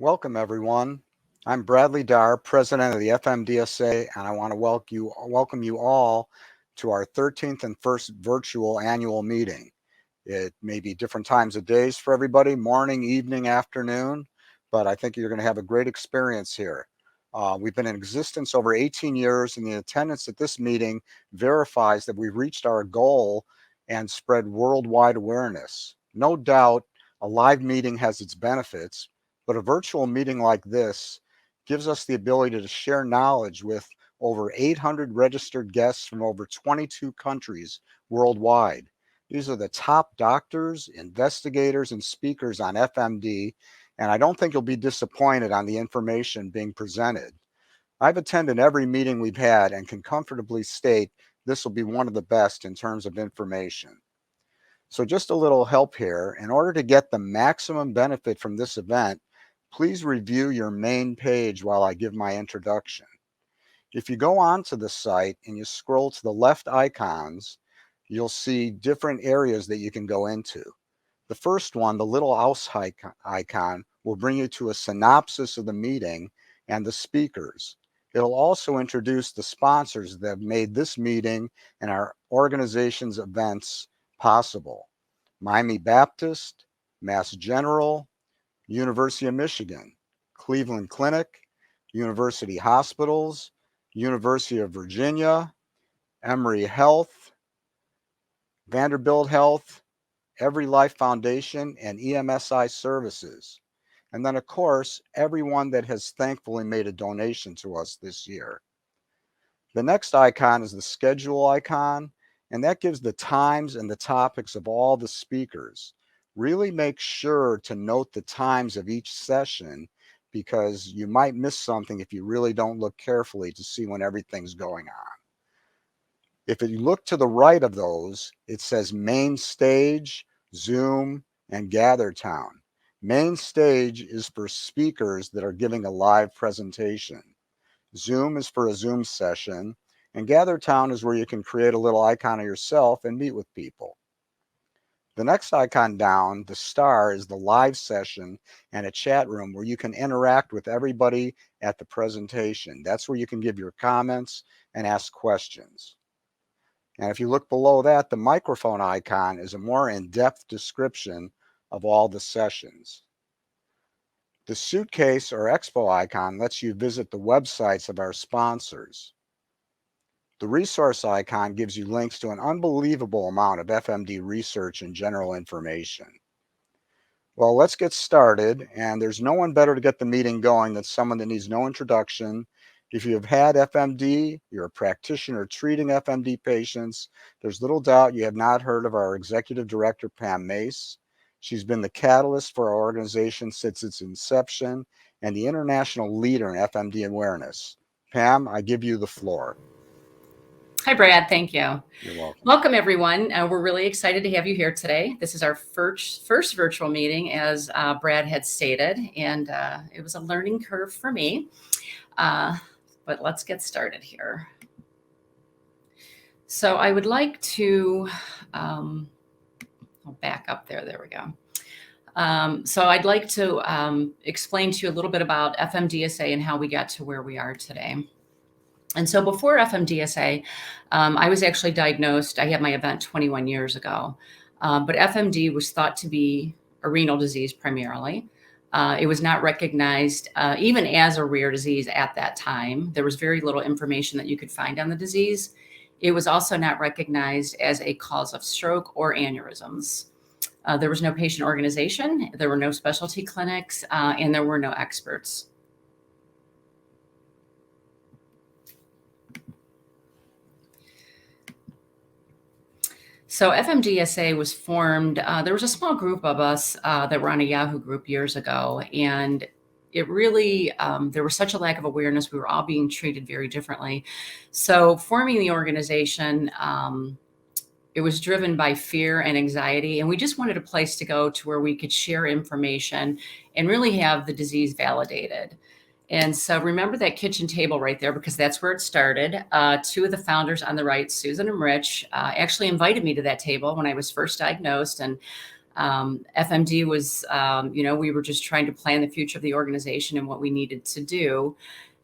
Welcome, everyone. I'm Bradley Darr, President of the FMDSA, and I want to welcome you all to our 13th and first virtual annual meeting. It may be different times of days for everybody, morning, evening, afternoon, but I think you're going to have a great experience here. We've been in existence over 18 years, and the attendance at this meeting verifies that we've reached our goal and spread worldwide awareness. No doubt, a live meeting has its benefits, but a virtual meeting like this gives us the ability to share knowledge with over 800 registered guests from over 22 countries worldwide. These are the top doctors, investigators, and speakers on FMD, and I don't think you'll be disappointed on the information being presented. I've attended every meeting we've had and can comfortably state this will be one of the best in terms of information. So just a little help here. In order to get the maximum benefit from this event, please review your main page while I give my introduction. If you go onto the site and you scroll to the left icons, you'll see different areas that you can go into. The first one, the little mouse icon, will bring you to a synopsis of the meeting and the speakers. It'll also introduce the sponsors that have made this meeting and our organization's events possible. Miami Baptist, Mass General, University of Michigan, Cleveland Clinic, University Hospitals, University of Virginia, Emory Health, Vanderbilt Health, Every Life Foundation, and EMSI Services. And then, of course, everyone that has thankfully made a donation to us this year. The next icon is the schedule icon, and that gives the times and the topics of all the speakers. Really make sure to note the times of each session because you might miss something if you really don't look carefully to see when everything's going on. If you look to the right of those, it says Main Stage, Zoom, and Gather Town. Main Stage is for speakers that are giving a live presentation. Zoom is for a Zoom session, and Gather Town is where you can create a little icon of yourself and meet with people. The next icon down, the star, is the live session and a chat room where you can interact with everybody at the presentation. That's where you can give your comments and ask questions. And if you look below that, the microphone icon is a more in-depth description of all the sessions. The suitcase or expo icon lets you visit the websites of our sponsors. The resource icon gives you links to an unbelievable amount of FMD research and general information. Well, let's get started, and there's no one better to get the meeting going than someone that needs no introduction. If you have had FMD, you're a practitioner treating FMD patients, there's little doubt you have not heard of our Executive Director, Pam Mace. She's been the catalyst for our organization since its inception and the international leader in FMD awareness. Pam, I give you the floor. Hi, Brad. Thank you. You're welcome. Welcome, everyone. We're really excited to have you here today. This is our first virtual meeting, as Brad had stated, and it was a learning curve for me. But let's get started here. So I would like to, I'll back up there. There we go. So I'd like to explain to you a little bit about FMDSA and how we got to where we are today. And so before FMDSA, I was actually diagnosed. I had my event 21 years ago, but FMD was thought to be a renal disease primarily. It was not recognized even as a rare disease at that time. There was very little information that you could find on the disease. It was also not recognized as a cause of stroke or aneurysms. There was no patient organization, there were no specialty clinics, and there were no experts. So FMDSA was formed, there was a small group of us that were on a Yahoo group years ago, and it really, there was such a lack of awareness. We were all being treated very differently. So forming the organization, it was driven by fear and anxiety, and we just wanted a place to go to where we could share information and really have the disease validated. And so remember that kitchen table right there, because that's where it started. Two of the founders on the right, Susan and Rich, actually invited me to that table when I was first diagnosed. And FMD was, we were just trying to plan the future of the organization and what we needed to do.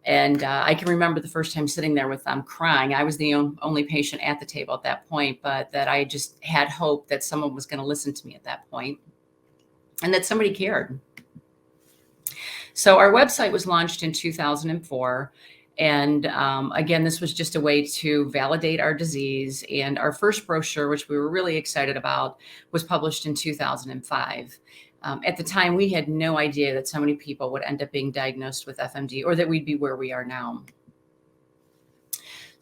And I can remember the first time sitting there with them crying. I was the only patient at the table at that point, but that I just had hope that someone was going to listen to me at that point and that somebody cared. So our website was launched in 2004. And again, this was just a way to validate our disease. And our first brochure, which we were really excited about, was published in 2005. At the time, we had no idea that so many people would end up being diagnosed with FMD or that we'd be where we are now.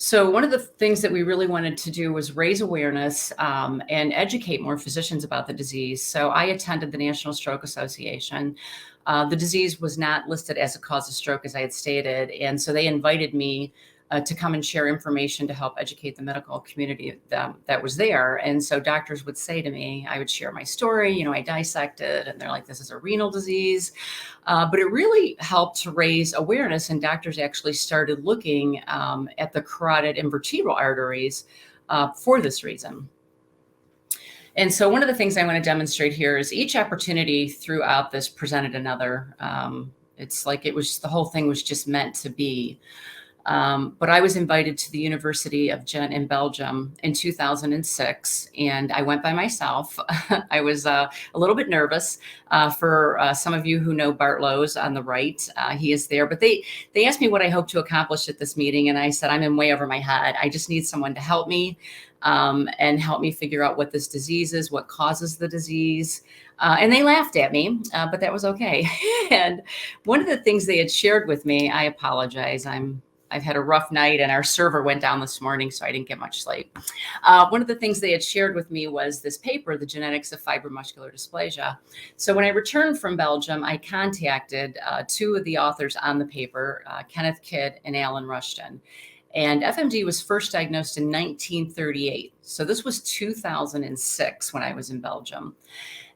So one of the things that we really wanted to do was raise awareness and educate more physicians about the disease. So I attended the National Stroke Association. The disease was not listed as a cause of stroke, as I had stated. And so they invited me to come and share information to help educate the medical community that was there. And so doctors would say to me, I would share my story, I dissected, and they're like, this is a renal disease. But it really helped to raise awareness, and doctors actually started looking at the carotid and vertebral arteries for this reason. And so one of the things I want to demonstrate here is each opportunity throughout this presented another. It's like the whole thing was just meant to be. But I was invited to the University of Ghent in Belgium in 2006, and I went by myself. I was a little bit nervous. For some of you who know Bart Lowe's on the right, he is there. But they asked me what I hope to accomplish at this meeting, and I said, I'm in way over my head. I just need someone to help me and help me figure out what this disease is, what causes the disease. And they laughed at me, but that was okay. And one of the things they had shared with me, I apologize, I've had a rough night and our server went down this morning, so I didn't get much sleep. One of the things they had shared with me was this paper, The Genetics of Fibromuscular Dysplasia. So when I returned from Belgium, I contacted two of the authors on the paper, Kenneth Kidd and Alan Rushton. And FMD was first diagnosed in 1938. So this was 2006 when I was in Belgium.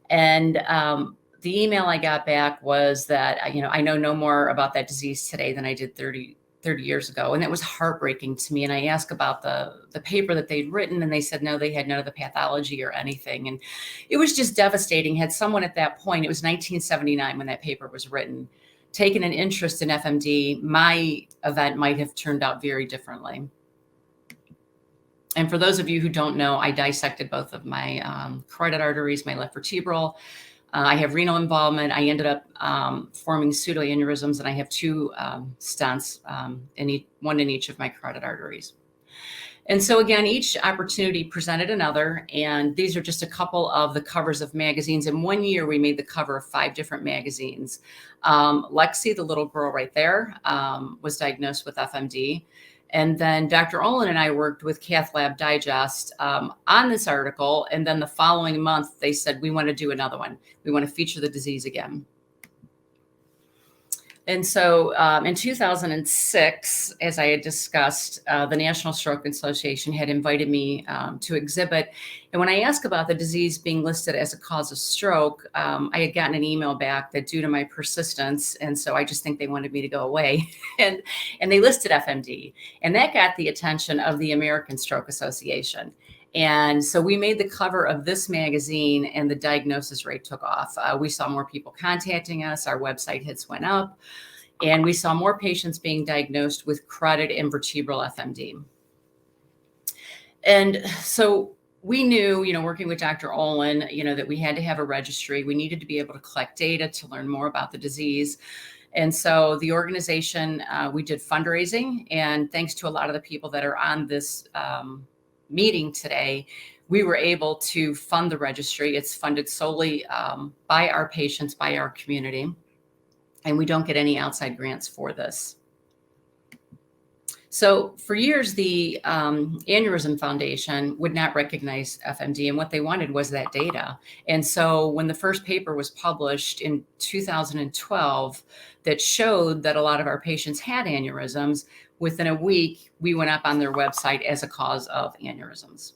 And the email I got back was that, I know no more about that disease today than I did 30 years ago. And that was heartbreaking to me. And I asked about the paper that they'd written, and they said, no, they had none of the pathology or anything. And it was just devastating. Had someone at that point, it was 1979 when that paper was written, taken an interest in FMD, my event might have turned out very differently. And for those of you who don't know, I dissected both of my carotid arteries, my left vertebral. I have renal involvement. I ended up forming pseudoaneurysms, and I have two stents, one in each of my carotid arteries. And so again, each opportunity presented another, and these are just a couple of the covers of magazines. In 1 year, we made the cover of 5 different magazines. Lexi, the little girl right there, was diagnosed with FMD. And then Dr. Olin and I worked with Cath Lab Digest on this article. And then the following month, they said, we want to do another one. We want to feature the disease again. And so in 2006, as I had discussed, the National Stroke Association had invited me to exhibit. And when I asked about the disease being listed as a cause of stroke, I had gotten an email back that due to my persistence, and so I just think they wanted me to go away, and they listed FMD. And that got the attention of the American Stroke Association. And so we made the cover of this magazine, and the diagnosis rate took off. We saw more people contacting us. Our website hits went up, and we saw more patients being diagnosed with carotid and vertebral FMD. And so we knew, working with Dr. Olin, that we had to have a registry. We needed to be able to collect data to learn more about the disease. And so the organization, we did fundraising, and thanks to a lot of the people that are on this meeting today, we were able to fund the registry. It's funded solely by our patients, by our community, and we don't get any outside grants for this. So for years, the Aneurysm Foundation would not recognize FMD, and what they wanted was that data. And so when the first paper was published in 2012 that showed that a lot of our patients had aneurysms, within a week, we went up on their website as a cause of aneurysms.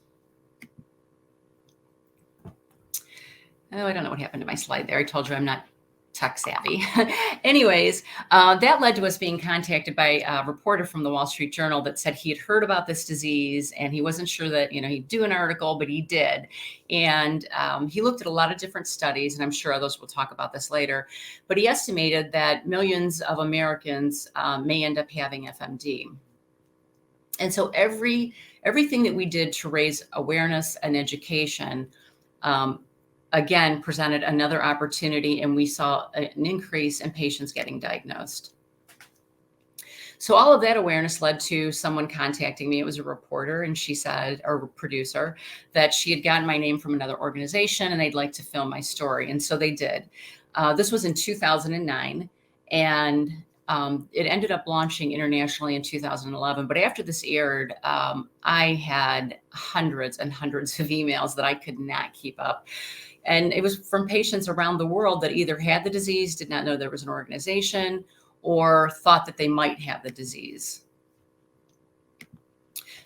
Oh, I don't know what happened to my slide there. I told you I'm not tech savvy. Anyways, that led to us being contacted by a reporter from the Wall Street Journal that said he had heard about this disease and he wasn't sure that, he'd do an article, but he did. And he looked at a lot of different studies, and I'm sure others will talk about this later, but he estimated that millions of Americans may end up having FMD. And so everything that we did to raise awareness and education, again, presented another opportunity, and we saw an increase in patients getting diagnosed. So all of that awareness led to someone contacting me. It was a reporter, and she said, or a producer, that she had gotten my name from another organization and they'd like to film my story. And so they did. This was in 2009, and it ended up launching internationally in 2011. But after this aired, I had hundreds and hundreds of emails that I could not keep up. And it was from patients around the world that either had the disease, did not know there was an organization, or thought that they might have the disease.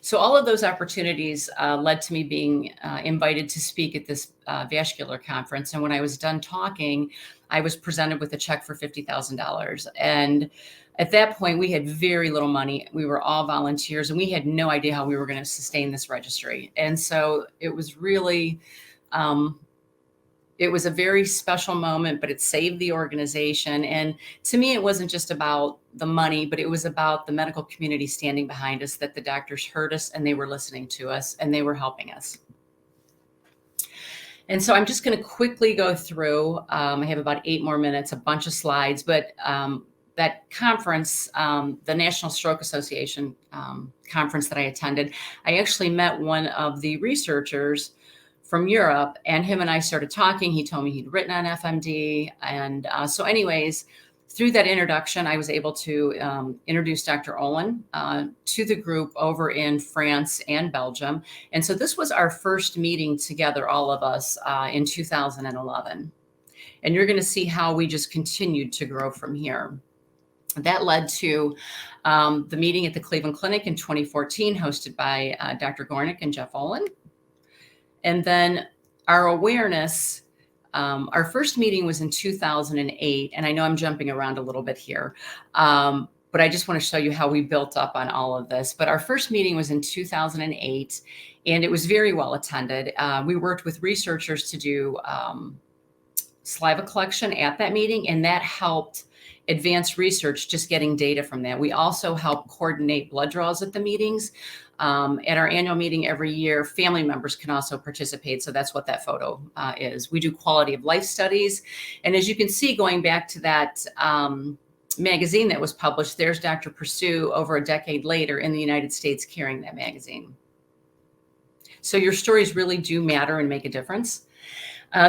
So all of those opportunities led to me being invited to speak at this vascular conference. And when I was done talking, I was presented with a check for $50,000. And at that point, we had very little money. We were all volunteers, and we had no idea how we were going to sustain this registry. And so it was really, it was a very special moment, but it saved the organization. And to me, it wasn't just about the money, but it was about the medical community standing behind us, that the doctors heard us and they were listening to us and they were helping us. And so I'm just going to quickly go through, I have about 8 more minutes, a bunch of slides, but that conference, the National Stroke Association conference that I attended, I actually met one of the researchers from Europe, and him and I started talking. He told me he'd written on FMD. And so anyways, through that introduction, I was able to introduce Dr. Olin to the group over in France and Belgium. And so this was our first meeting together, all of us, in 2011. And you're going to see how we just continued to grow from here. That led to the meeting at the Cleveland Clinic in 2014, hosted by Dr. Gornick and Jeff Olin. And then our awareness, our first meeting was in 2008. And I know I'm jumping around a little bit here, but I just want to show you how we built up on all of this. But our first meeting was in 2008, and it was very well attended. We worked with researchers to do saliva collection at that meeting, and that helped advance research, just getting data from that. We also help coordinate blood draws at the meetings. At our annual meeting every year, family members can also participate. So that's what that photo is. We do quality of life studies. And as you can see, going back to that magazine that was published, there's Dr. Pursue over a decade later in the United States carrying that magazine. So your stories really do matter and make a difference.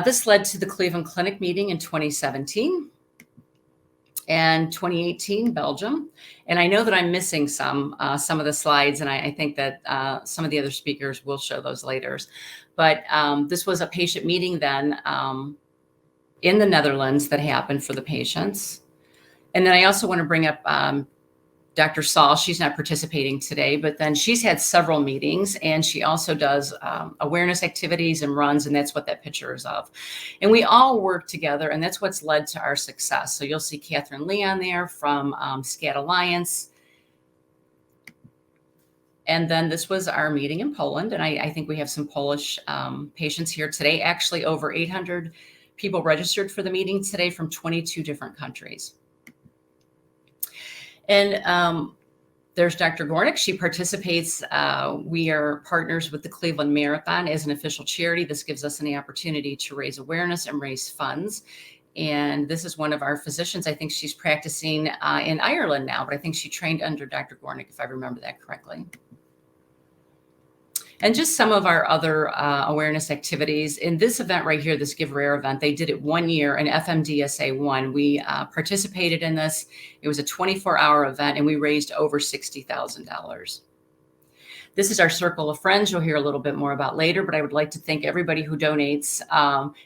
This led to the Cleveland Clinic meeting in 2017. And 2018, Belgium. And I know that I'm missing some of the slides, and I think that some of the other speakers will show those later. But this was a patient meeting then in the Netherlands that happened for the patients. And then I also want to bring up Dr. Saul. She's not participating today, but then she's had several meetings, and she also does awareness activities and runs, and that's what that picture is of. And we all work together, and that's what's led to our success. So you'll see Catherine Lee on there from SCAD Alliance. And then this was our meeting in Poland, and I think we have some Polish patients here today. Actually, over 800 people registered for the meeting today from 22 different countries. And there's Dr. Gornick. She participates. We are partners with the Cleveland Marathon as an official charity. This gives us an opportunity to raise awareness and raise funds. And this is one of our physicians. I think she's practicing in Ireland now, but I think she trained under Dr. Gornick, if I remember that correctly. And just some of our other awareness activities. In this event right here, this Give Rare event, they did it 1 year, and FMDSA won. We participated in this. It was a 24-hour event, and we raised over $60,000. This is our circle of friends. You'll hear a little bit more about later, but I would like to thank everybody who donates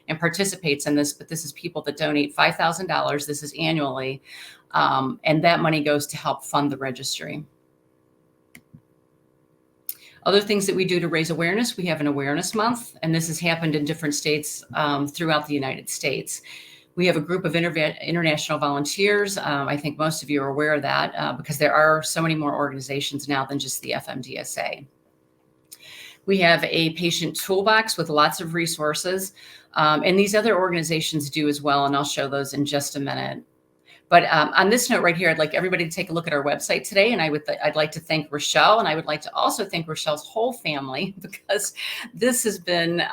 and participates in this. But this is people that donate $5,000. This is annually, and that money goes to help fund the registry. Other things that we do to raise awareness, we have an awareness month, and this has happened in different states throughout the United States. We have a group of international volunteers. I think most of you are aware of that because there are so many more organizations now than just the FMDSA. We have a patient toolbox with lots of resources, and these other organizations do as well, and I'll show those in just a minute. But on this note right here, I'd like everybody to take a look at our website today, and I'd like to thank Rochelle, and I would like to also thank Rochelle's whole family because this has been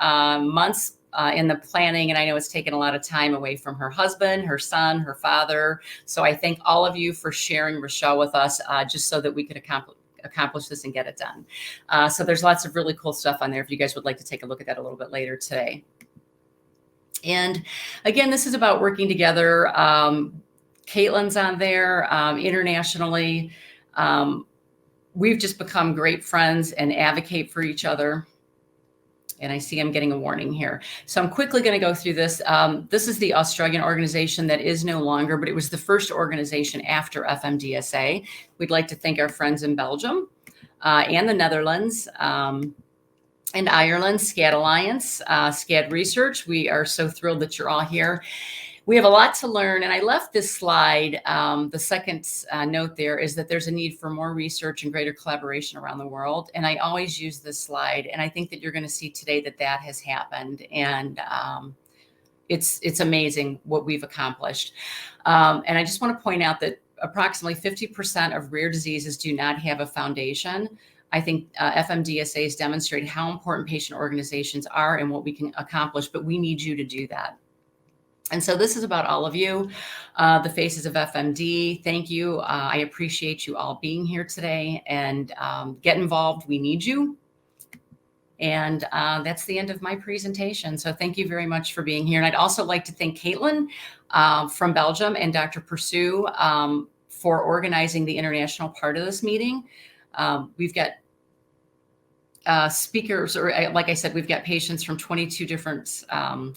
months in the planning, and I know it's taken a lot of time away from her husband, her son, her father. So I thank all of you for sharing Rochelle with us, just so that we could accomplish this and get it done. So there's lots of really cool stuff on there if you guys would like to take a look at that a little bit later today. And again, this is about working together. Caitlin's on there internationally. We've just become great friends and advocate for each other. And I see I'm getting a warning here. So I'm quickly going to go through this. This is the Australian organization that is no longer, but it was the first organization after FMDSA. We'd like to thank our friends in Belgium and the Netherlands and Ireland, SCAD Alliance, SCAD Research. We are so thrilled that you're all here. We have a lot to learn, and I left this slide. The second note there is that there's a need for more research and greater collaboration around the world. And I always use this slide, and I think that you're going to see today that that has happened. And it's amazing what we've accomplished. And I just want to point out that approximately 50% of rare diseases do not have a foundation. I think FMDSA has demonstrated how important patient organizations are and what we can accomplish, but we need you to do that. And so this is about all of you, the faces of FMD. Thank you. I appreciate you all being here today, and get involved. We need you. And that's the end of my presentation. So thank you very much for being here. And I'd also like to thank Caitlin from Belgium and Dr. Pursue for organizing the international part of this meeting. We've got speakers, or like I said, we've got patients from 22 different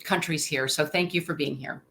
countries here. So thank you for being here.